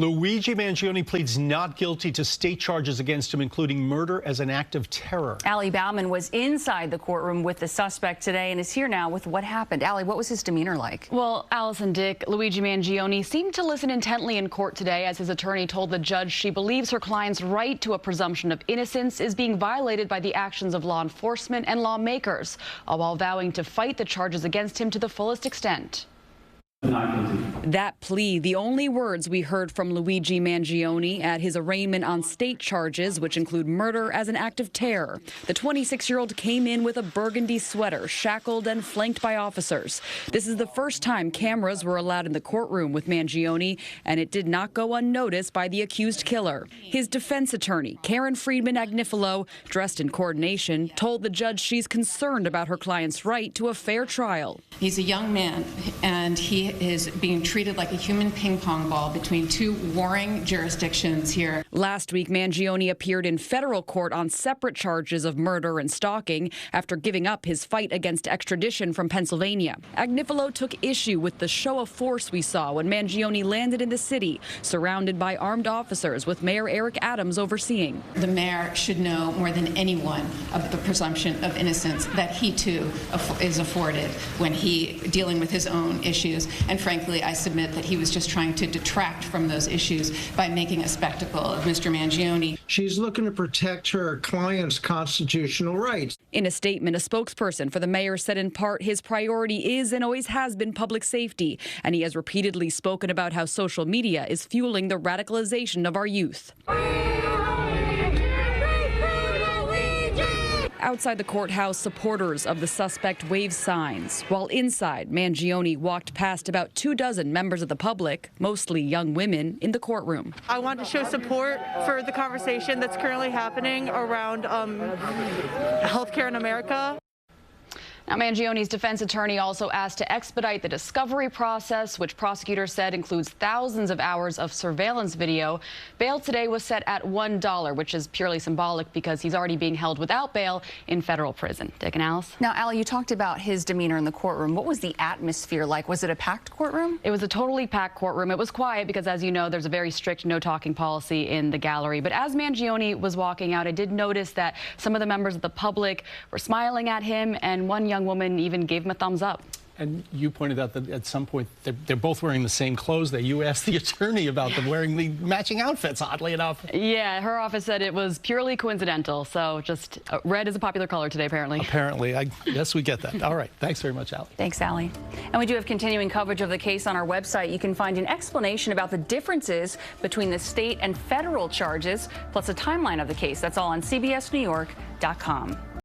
Luigi Mangione pleads not guilty to state charges against him, including murder as an act of terror. Allie Bauman was inside the courtroom with the suspect today and is here now with what happened. Allie, what was his demeanor like? Well, Alice and Dick, Luigi Mangione seemed to listen intently in court today as his attorney told the judge she believes her client's right to a presumption of innocence is being violated by the actions of law enforcement and lawmakers, all while vowing to fight the charges against him to the fullest extent. That plea, the only words we heard from Luigi Mangione at his arraignment on state charges, which include murder as an act of terror. The 26-year-old came in with a burgundy sweater, shackled and flanked by officers. This is the first time cameras were allowed in the courtroom with Mangione, and it did not go unnoticed by the accused killer. His defense attorney, Karen Friedman-Agnifilo, dressed in coordination, told the judge she's concerned about her client's right to a fair trial. He's a young man, and he is being treated like a human ping pong ball between two warring jurisdictions here. Last week, Mangione appeared in federal court on separate charges of murder and stalking after giving up his fight against extradition from Pennsylvania. Agnifilo took issue with the show of force we saw when Mangione landed in the city, surrounded by armed officers with Mayor Eric Adams overseeing. The mayor should know more than anyone of the presumption of innocence that he too is afforded when he dealing with his own issues. And frankly, I submit that he was just trying to detract from those issues by making a spectacle of Mr. Mangione. She's looking to protect her client's constitutional rights. In a statement, a spokesperson for the mayor said in part his priority is and always has been public safety, and he has repeatedly spoken about how social media is fueling the radicalization of our youth. Outside the courthouse, supporters of the suspect waved signs, while inside, Mangione walked past about 24 members of the public, mostly young women, in the courtroom. I want to show support for the conversation that's currently happening around healthcare in America. Now, Mangione's defense attorney also asked to expedite the discovery process, which prosecutors said includes thousands of hours of surveillance video. Bail today was set at $1, which is purely symbolic because he's already being held without bail in federal prison. Dick and Alice? Now, Allie, you talked about his demeanor in the courtroom. What was the atmosphere like? Was it a packed courtroom? It was a totally packed courtroom. It was quiet because, as you know, there's a very strict no-talking policy in the gallery. But as Mangione was walking out, I did notice that some of the members of the public were smiling at him, and one young woman even gave him a thumbs up. And you pointed out that at some point they're both wearing the same clothes. You asked the attorney about them wearing the matching outfits, oddly enough. Yeah, her office said it was purely coincidental. So just red is a popular color today, apparently. Apparently. Yes, we get that. All right. Thanks very much, Allie. Thanks, Allie. And we do have continuing coverage of the case on our website. You can find an explanation about the differences between the state and federal charges, plus a timeline of the case. That's all on CBSNewYork.com.